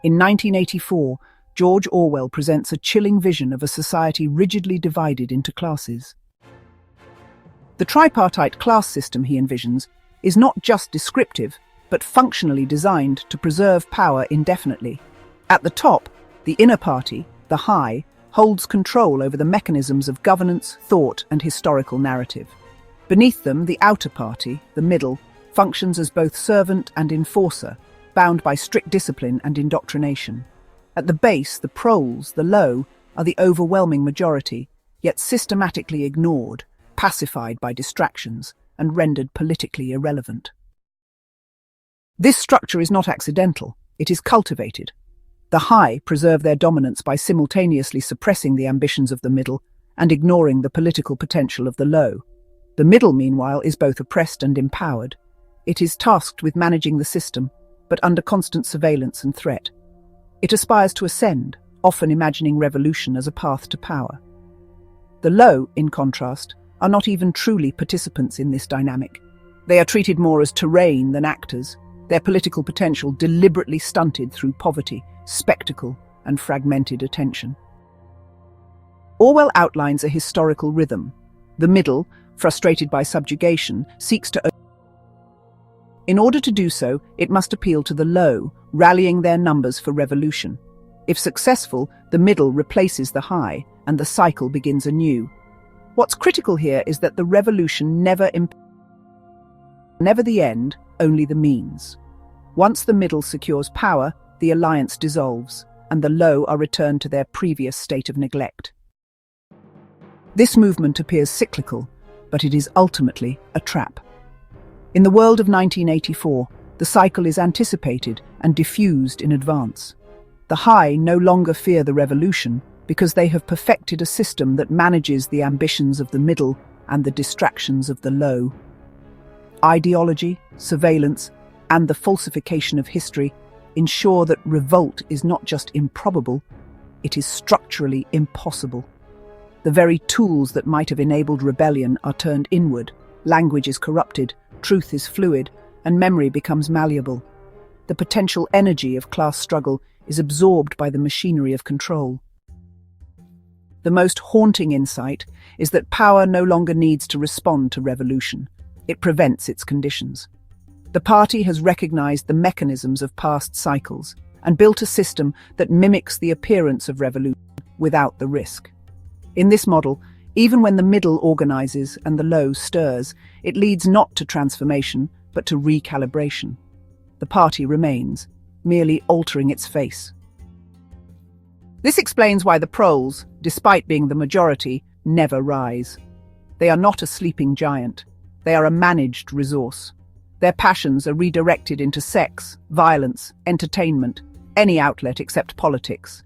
In 1984, George Orwell presents a chilling vision of a society rigidly divided into classes. The tripartite class system he envisions is not just descriptive, but functionally designed to preserve power indefinitely. At the top, the inner party, the high, holds control over the mechanisms of governance, thought, and historical narrative. Beneath them, the outer party, the middle, functions as both servant and enforcer, bound by strict discipline and indoctrination. At the base, the proles, the low, are the overwhelming majority, yet systematically ignored, pacified by distractions, and rendered politically irrelevant. This structure is not accidental, it is cultivated. The high preserve their dominance by simultaneously suppressing the ambitions of the middle and ignoring the political potential of the low. The middle, meanwhile, is both oppressed and empowered. It is tasked with managing the system, but under constant surveillance and threat. It aspires to ascend, often imagining revolution as a path to power. The low, in contrast, are not even truly participants in this dynamic. They are treated more as terrain than actors, their political potential deliberately stunted through poverty, spectacle, and fragmented attention. Orwell outlines a historical rhythm. The middle, frustrated by subjugation, seeks to In order to do so, it must appeal to the low, rallying their numbers for revolution. If successful, the middle replaces the high, and the cycle begins anew. What's critical here is that the revolution never the end, only the means. Once the middle secures power, the alliance dissolves, and the low are returned to their previous state of neglect. This movement appears cyclical, but it is ultimately a trap. In the world of 1984, the cycle is anticipated and diffused in advance. The high no longer fear the revolution because they have perfected a system that manages the ambitions of the middle and the distractions of the low. Ideology, surveillance, and the falsification of history ensure that revolt is not just improbable, it is structurally impossible. The very tools that might have enabled rebellion are turned inward, language is corrupted, truth is fluid, and memory becomes malleable. The potential energy of class struggle is absorbed by the machinery of control. The most haunting insight is that power no longer needs to respond to revolution. It prevents its conditions. The party has recognized the mechanisms of past cycles and built a system that mimics the appearance of revolution without the risk. In this model, even when the middle organizes and the low stirs, it leads not to transformation, but to recalibration. The party remains, merely altering its face. This explains why the proles, despite being the majority, never rise. They are not a sleeping giant. They are a managed resource. Their passions are redirected into sex, violence, entertainment, any outlet except politics.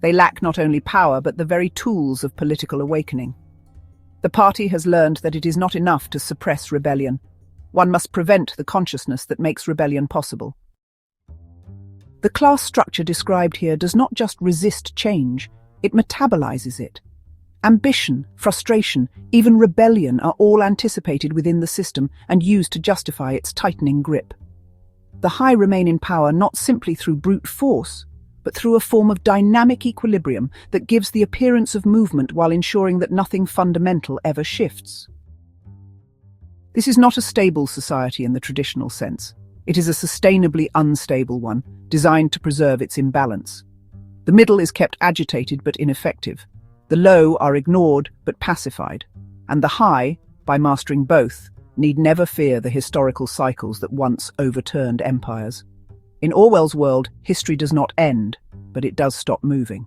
They lack not only power, but the very tools of political awakening. The party has learned that it is not enough to suppress rebellion. One must prevent the consciousness that makes rebellion possible. The class structure described here does not just resist change, it metabolizes it. Ambition, frustration, even rebellion are all anticipated within the system and used to justify its tightening grip. The high remain in power not simply through brute force, but through a form of dynamic equilibrium that gives the appearance of movement while ensuring that nothing fundamental ever shifts. This is not a stable society in the traditional sense. It is a sustainably unstable one, designed to preserve its imbalance. The middle is kept agitated but ineffective. The low are ignored but pacified, and the high, by mastering both, need never fear the historical cycles that once overturned empires. In Orwell's world, history does not end, but it does stop moving.